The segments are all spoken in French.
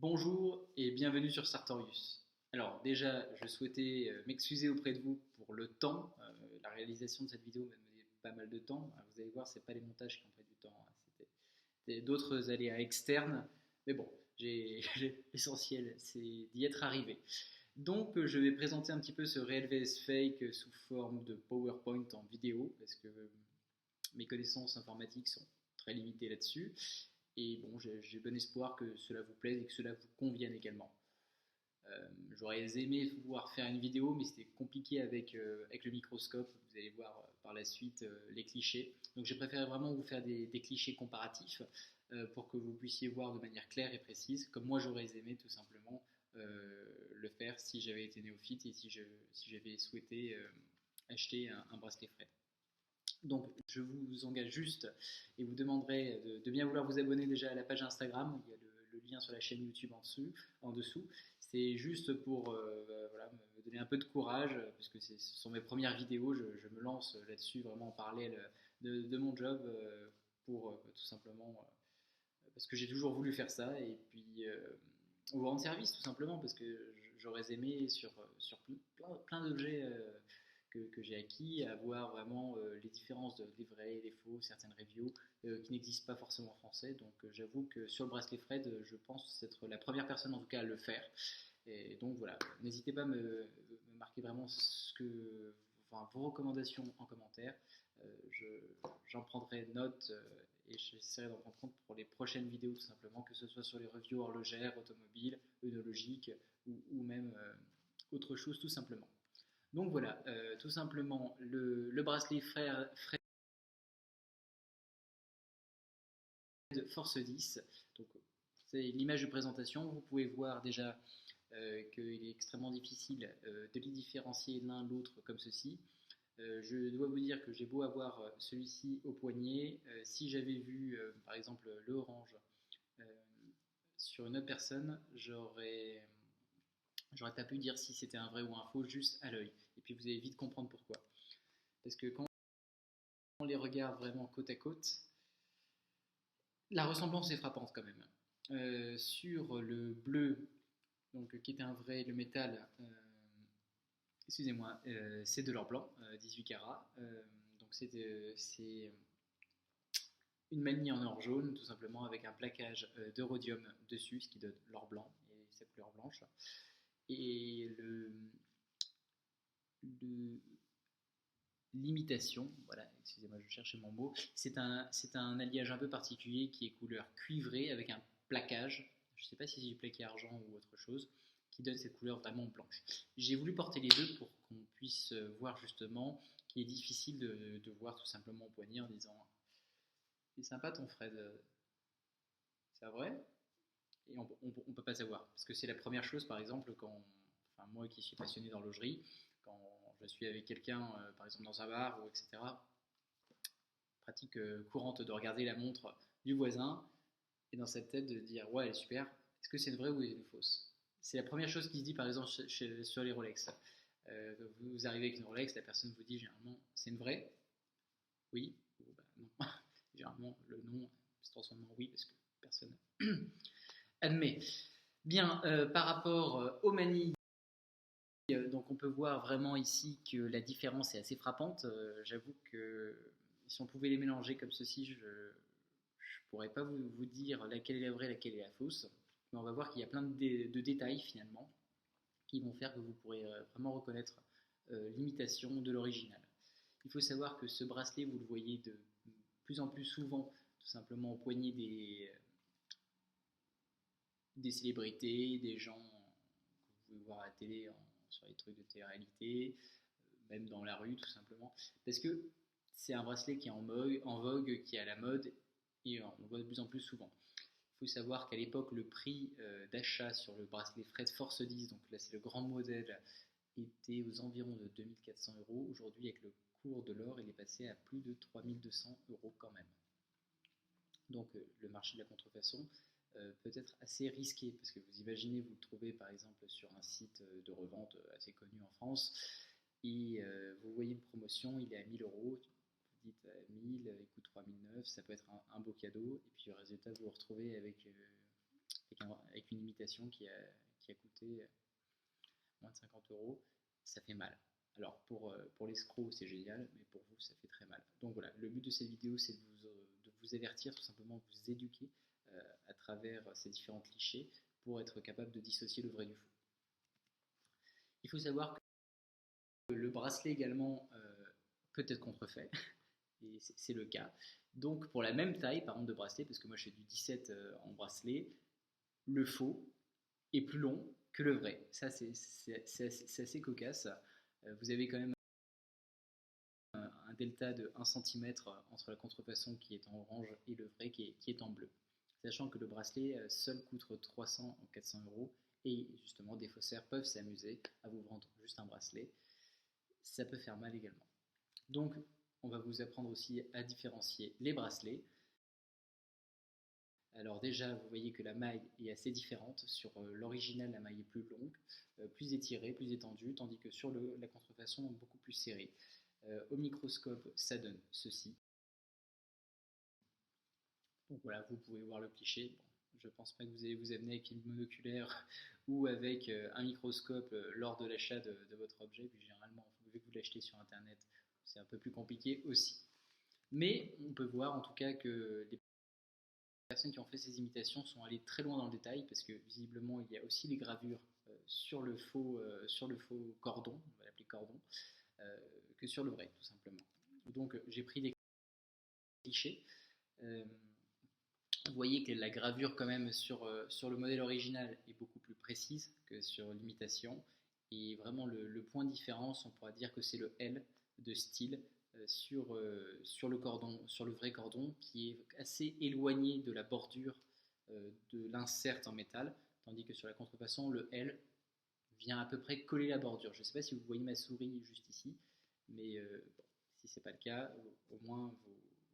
Bonjour et bienvenue sur Sartorius. Alors déjà, je souhaitais m'excuser auprès de vous pour le temps. La réalisation de cette vidéo m'a demandé pas mal de temps. Vous allez voir, c'est pas les montages qui ont pris du temps, hein. C'était d'autres aléas externes. Mais bon, l'essentiel, c'est d'y être arrivé. Donc je vais présenter un petit peu ce Real vs Fake sous forme de PowerPoint en vidéo, parce que mes connaissances informatiques sont très limitées là-dessus. Et bon, j'ai bon espoir que cela vous plaise et que cela vous convienne également. J'aurais aimé pouvoir faire une vidéo, mais c'était compliqué avec le microscope. Vous allez voir par la suite les clichés. Donc j'ai préféré vraiment vous faire des clichés comparatifs pour que vous puissiez voir de manière claire et précise, comme moi j'aurais aimé tout simplement le faire si j'avais été néophyte et si j'avais souhaité acheter un bracelet Fred. Donc je vous engage juste et vous demanderai de bien vouloir vous abonner déjà à la page Instagram. Il y a le lien sur la chaîne YouTube en dessous. C'est juste pour voilà, me donner un peu de courage, puisque ce sont mes premières vidéos. Je me lance là-dessus vraiment en parallèle de mon job pour tout simplement parce que j'ai toujours voulu faire ça et puis vous rendre service tout simplement parce que j'aurais aimé sur plein d'objets que j'ai acquis, à voir vraiment les différences des vrais et des faux, certaines reviews qui n'existent pas forcément en français. Donc j'avoue que sur le bracelet Fred, je pense être la première personne en tout cas à le faire. Et donc voilà, n'hésitez pas à me marquer vraiment vos recommandations en commentaire. J'en prendrai note et j'essaierai d'en prendre compte pour les prochaines vidéos tout simplement, que ce soit sur les reviews horlogères, automobiles, œnologiques ou même autre chose tout simplement. Donc voilà, tout simplement le bracelet Fred Force 10. Donc c'est l'image de présentation. Vous pouvez voir déjà qu'il est extrêmement difficile de les différencier l'un l'autre comme ceci. Je dois vous dire que j'ai beau avoir celui-ci au poignet, si j'avais vu par exemple le orange sur une autre personne, j'aurais pas pu dire si c'était un vrai ou un faux juste à l'œil. Et puis vous allez vite comprendre pourquoi. Parce que quand on les regarde vraiment côte à côte, la ressemblance est frappante quand même. Sur le bleu, donc, qui était un vrai, le métal, excusez-moi, c'est de l'or blanc, 18 carats. Donc c'est une manie en or jaune, tout simplement, avec un plaquage de rhodium dessus, ce qui donne l'or blanc et sa couleur blanche. Et l'imitation, voilà, excusez-moi, je cherchais mon mot, c'est un alliage un peu particulier qui est couleur cuivrée avec un plaquage, je ne sais pas si c'est du plaqué argent ou autre chose, qui donne cette couleur vraiment blanche. J'ai voulu porter les deux pour qu'on puisse voir justement qu'il est difficile de voir tout simplement au poignet en disant « C'est sympa ton Fred, c'est vrai ?» Et on ne peut pas savoir, parce que c'est la première chose par exemple enfin moi qui suis passionné d'horlogerie, quand je suis avec quelqu'un, par exemple dans un bar ou etc., pratique courante de regarder la montre du voisin et dans cette tête de dire ouais elle est super, est-ce que c'est une vraie ou une fausse? C'est la première chose qui se dit par exemple sur les Rolex. Vous arrivez avec une Rolex, la personne vous dit généralement c'est une vraie? Oui ou bah, non. Généralement le non se transforme en oui parce que personne admet. Bien, par rapport aux manilles, donc on peut voir vraiment ici que la différence est assez frappante. J'avoue que si on pouvait les mélanger comme ceci, je ne pourrais pas vous dire laquelle est la vraie, laquelle est la fausse. Mais on va voir qu'il y a plein de détails finalement qui vont faire que vous pourrez vraiment reconnaître l'imitation de l'original. Il faut savoir que ce bracelet, vous le voyez de plus en plus souvent, tout simplement au poignet des célébrités, des gens que vous pouvez voir à la télé sur les trucs de télé-réalité, même dans la rue tout simplement, parce que c'est un bracelet qui est en vogue, qui est à la mode et on le voit de plus en plus souvent. Il faut savoir qu'à l'époque, le prix d'achat sur le bracelet Fred Force 10, donc là c'est le grand modèle, était aux environs de 2400 euros. Aujourd'hui, avec le cours de l'or, il est passé à plus de 3200 euros quand même. Donc le marché de la contrefaçon peut être assez risqué parce que vous imaginez, vous le trouvez par exemple sur un site de revente assez connu en France et vous voyez une promotion, il est à 1000 euros, vous dites 1000, il coûte 3009, ça peut être un beau cadeau et puis au résultat vous vous retrouvez avec avec une imitation qui a coûté moins de 50 euros, ça fait mal. Alors pour l'escroc c'est génial, mais pour vous ça fait très mal. Donc voilà, le but de cette vidéo c'est de vous avertir, tout simplement vous éduquer à travers ces différents clichés pour être capable de dissocier le vrai du faux. Il faut savoir que le bracelet également peut être contrefait, et c'est le cas. Donc pour la même taille par exemple de bracelet, parce que moi je fais du 17 en bracelet, le faux est plus long que le vrai. Ça c'est assez cocasse. Vous avez quand même un delta de 1 cm entre la contrefaçon qui est en orange et le vrai qui est en bleu. Sachant que le bracelet seul coûte 300 ou 400 euros, et justement des faussaires peuvent s'amuser à vous vendre juste un bracelet. Ça peut faire mal également. Donc on va vous apprendre aussi à différencier les bracelets. Alors déjà, vous voyez que la maille est assez différente. Sur l'original, la maille est plus longue, plus étirée, plus étendue, tandis que sur la contrefaçon, beaucoup plus serrée. Au microscope, ça donne ceci. Donc voilà, vous pouvez voir le cliché. Bon, je ne pense pas que vous allez vous amener avec une monoculaire ou avec un microscope lors de l'achat de votre objet. Puis généralement, vu que vous l'achetez sur Internet, c'est un peu plus compliqué aussi. Mais on peut voir en tout cas que les personnes qui ont fait ces imitations sont allées très loin dans le détail, parce que visiblement il y a aussi les gravures sur le faux cordon, on va l'appeler cordon, que sur le vrai tout simplement. Donc j'ai pris des clichés. Vous voyez que la gravure quand même sur le modèle original est beaucoup plus précise que sur l'imitation, et vraiment le point de différence, on pourra dire que c'est le L de style sur le cordon, sur le vrai cordon, qui est assez éloigné de la bordure de l'insert en métal, tandis que sur la contrefaçon, le L vient à peu près coller la bordure. Je ne sais pas si vous voyez ma souris juste ici, mais bon, si ce n'est pas le cas, au moins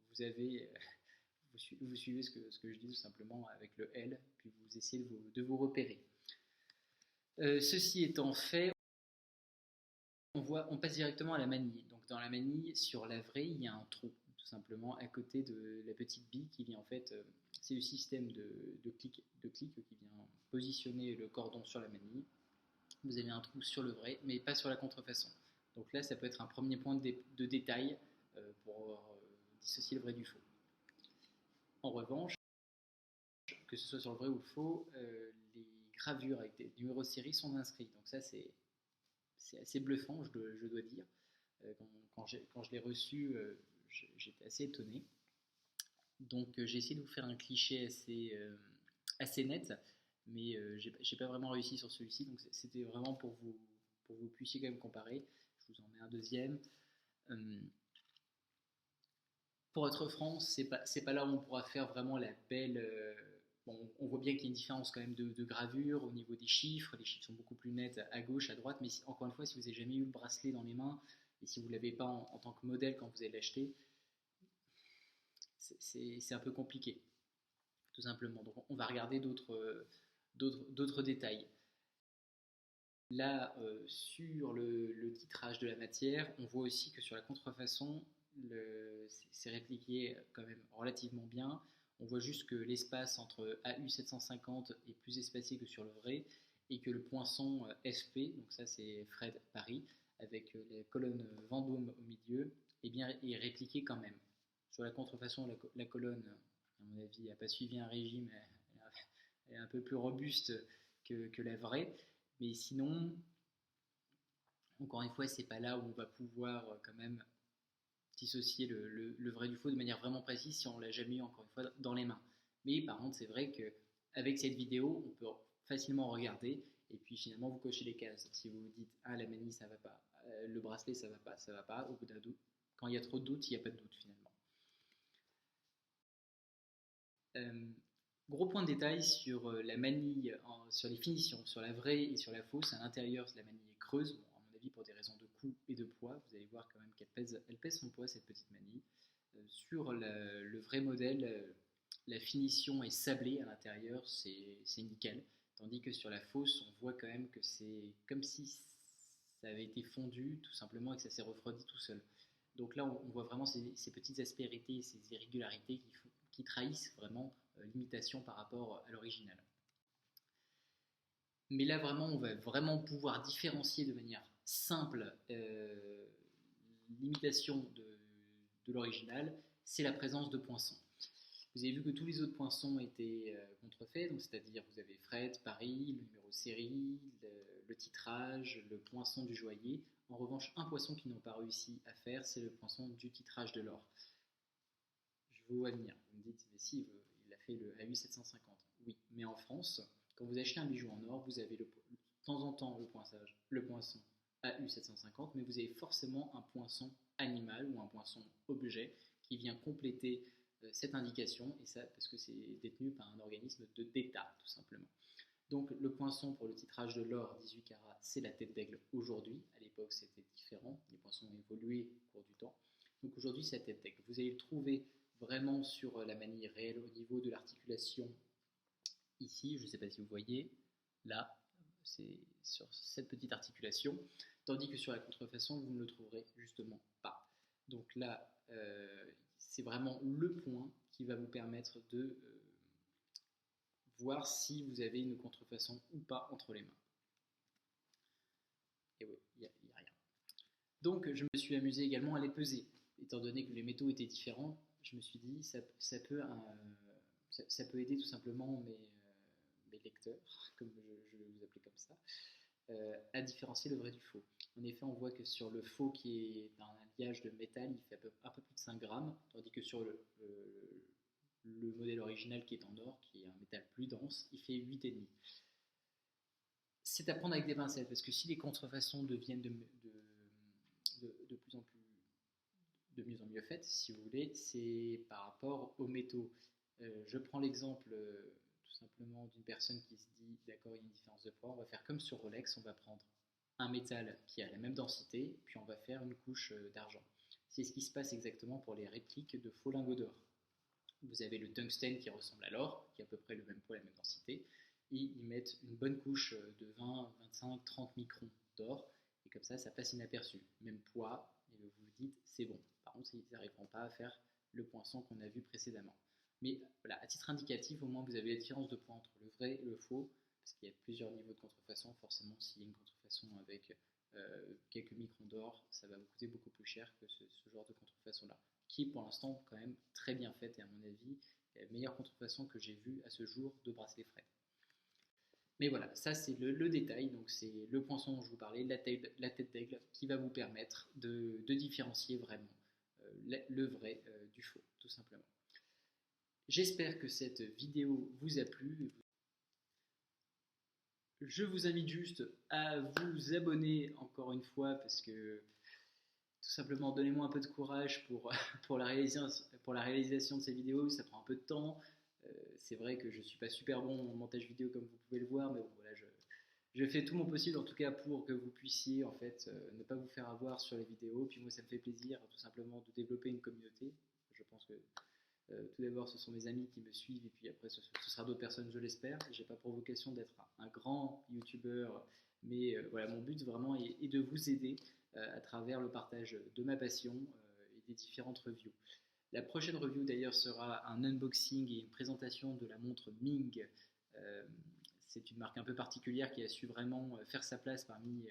vous avez vous suivez ce que je dis tout simplement avec le L, puis vous essayez de vous repérer. Ceci étant fait, on passe directement à la manille. Donc dans la manille, sur la vraie, il y a un trou, tout simplement à côté de la petite bille qui vient en fait, c'est le système de clic qui vient positionner le cordon sur la manille. Vous avez un trou sur le vrai, mais pas sur la contrefaçon. Donc là, ça peut être un premier point de détail pour dissocier le vrai du faux. En revanche, que ce soit sur le vrai ou le faux, les gravures avec des numéros de série sont inscrits. Donc ça, c'est assez bluffant, je dois dire. Quand je l'ai reçu, j'étais assez étonné. Donc j'ai essayé de vous faire un cliché assez net, mais j'ai pas vraiment réussi sur celui-ci. Donc c'était vraiment pour que vous puissiez quand même comparer. Je vous en mets un deuxième. Pour être franc, c'est pas là où on pourra faire vraiment la belle. Bon, on voit bien qu'il y a une différence quand même de gravure au niveau des chiffres. Les chiffres sont beaucoup plus nets à gauche, à droite. Mais encore une fois, si vous n'avez jamais eu le bracelet dans les mains et si vous ne l'avez pas en tant que modèle quand vous allez l'acheter, c'est un peu compliqué, tout simplement. Donc on va regarder d'autres détails. Là, sur le titrage de la matière, on voit aussi que sur la contrefaçon, c'est répliqué quand même relativement bien. On voit juste que l'espace entre AU 750 est plus espacé que sur le vrai, et que le poinçon FP, donc ça c'est Fred Paris, avec les colonnes Vendôme au milieu, est répliqué quand même. Sur la contrefaçon, la colonne, à mon avis, n'a pas suivi un régime, elle est un peu plus robuste que la vraie. Mais sinon, encore une fois, c'est pas là où on va pouvoir quand même dissocier le vrai du faux de manière vraiment précise si on l'a jamais eu encore une fois dans les mains. Mais par contre, c'est vrai qu'avec cette vidéo, on peut facilement regarder et puis finalement vous cochez les cases. Si vous vous dites ah la manille ça va pas, le bracelet ça va pas, au bout d'un doute, quand il y a trop de doutes, il n'y a pas de doute finalement. Gros point de détail sur la manille, sur les finitions, sur la vraie et sur la fausse. À l'intérieur, la manille est creuse, bon, à mon avis pour des raisons de coût et de poids. Vous allez voir quand même qu'elle pèse son poids, cette petite manille. Sur le vrai modèle, la finition est sablée à l'intérieur, c'est nickel. Tandis que sur la fausse, on voit quand même que c'est comme si ça avait été fondu tout simplement et que ça s'est refroidi tout seul. Donc là, on voit vraiment ces petites aspérités, ces irrégularités qui trahissent vraiment l'imitation par rapport à l'original. Mais là, vraiment, on va vraiment pouvoir différencier de manière simple l'imitation de l'original, c'est la présence de poinçons. Vous avez vu que tous les autres poinçons étaient contrefaits, donc c'est-à-dire vous avez Fred, Paris, le numéro de série, le titrage, le poinçon du joaillier. En revanche, un poinçon qu'ils n'ont pas réussi à faire, c'est le poinçon du titrage de l'or. Je vous vois venir. Vous me dites, mais si, il a fait le AU 750. Oui, mais en France, quand vous achetez un bijou en or, vous avez de temps en temps le poinçon AU 750, mais vous avez forcément un poinçon animal ou un poinçon objet qui vient compléter cette indication, et ça parce que c'est détenu par un organisme d'État, tout simplement. Donc le poinçon pour le titrage de l'or 18 carats, c'est la tête d'aigle aujourd'hui. À l'époque, c'était différent. Les poinçons ont évolué au cours du temps. Donc aujourd'hui, c'est la tête d'aigle. Vous allez le trouver vraiment sur la manille réelle au niveau de l'articulation ici. Je ne sais pas si vous voyez. Là, c'est sur cette petite articulation. Tandis que sur la contrefaçon, vous ne le trouverez justement pas. Donc là, c'est vraiment le point qui va vous permettre de voir si vous avez une contrefaçon ou pas entre les mains. Et oui, il n'y a rien. Donc je me suis amusé également à les peser. Étant donné que les métaux étaient différents, je me suis dit ça peut aider tout simplement mes lecteurs, comme je vais vous appeler comme ça, à différencier le vrai du faux. En effet, on voit que sur le faux qui est un alliage de métal, il fait un peu plus de 5 grammes, tandis que sur le modèle original qui est en or, qui est un métal plus dense, il fait 8,5. C'est à prendre avec des pincettes, parce que si les contrefaçons deviennent de plus en plus, de mieux en mieux faites, si vous voulez, c'est par rapport aux métaux. Je prends l'exemple tout simplement d'une personne qui se dit, d'accord, il y a une différence de poids, on va faire comme sur Rolex, on va prendre un métal qui a la même densité, puis on va faire une couche d'argent. C'est ce qui se passe exactement pour les répliques de faux lingots d'or. Vous avez le tungstène qui ressemble à l'or, qui a à peu près le même poids, la même densité, et ils mettent une bonne couche de 20, 25, 30 microns d'or, et comme ça passe inaperçu. Même poids, et vous vous dites c'est bon. Par contre, ils n'arriveront pas à faire le poinçon qu'on a vu précédemment. Mais voilà, à titre indicatif, au moins vous avez la différence de poids entre le vrai et le faux, parce qu'il y a plusieurs niveaux de contrefaçon. Forcément, s'il y a une contrefaçon avec quelques microns d'or, ça va vous coûter beaucoup plus cher que ce genre de contrefaçon-là, qui est pour l'instant quand même très bien faite et à mon avis la meilleure contrefaçon que j'ai vue à ce jour de bracelet Fred. Mais voilà, ça c'est le détail, donc c'est le poinçon dont je vous parlais, la tête d'aigle, qui va vous permettre de différencier vraiment le vrai du faux, tout simplement. J'espère que cette vidéo vous a plu. Je vous invite juste à vous abonner encore une fois, parce que tout simplement donnez-moi un peu de courage pour la réalisation de ces vidéos, ça prend un peu de temps. C'est vrai que je ne suis pas super bon en montage vidéo comme vous pouvez le voir, mais bon, voilà, je fais tout mon possible en tout cas pour que vous puissiez en fait ne pas vous faire avoir sur les vidéos. Puis moi ça me fait plaisir tout simplement de développer une communauté. Je pense que tout d'abord ce sont mes amis qui me suivent, et puis après ce sera d'autres personnes, je l'espère. J'ai pas pour vocation d'être un grand youtubeur, mais voilà, mon but vraiment est de vous aider à travers le partage de ma passion et des différentes reviews. La prochaine review d'ailleurs sera un unboxing et une présentation de la montre Ming. C'est une marque un peu particulière qui a su vraiment faire sa place parmi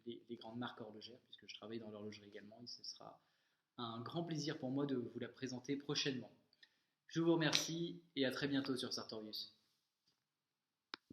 les grandes marques horlogères, puisque je travaille dans l'horlogerie également, et ce sera un grand plaisir pour moi de vous la présenter prochainement. Je vous remercie et à très bientôt sur Sartorius.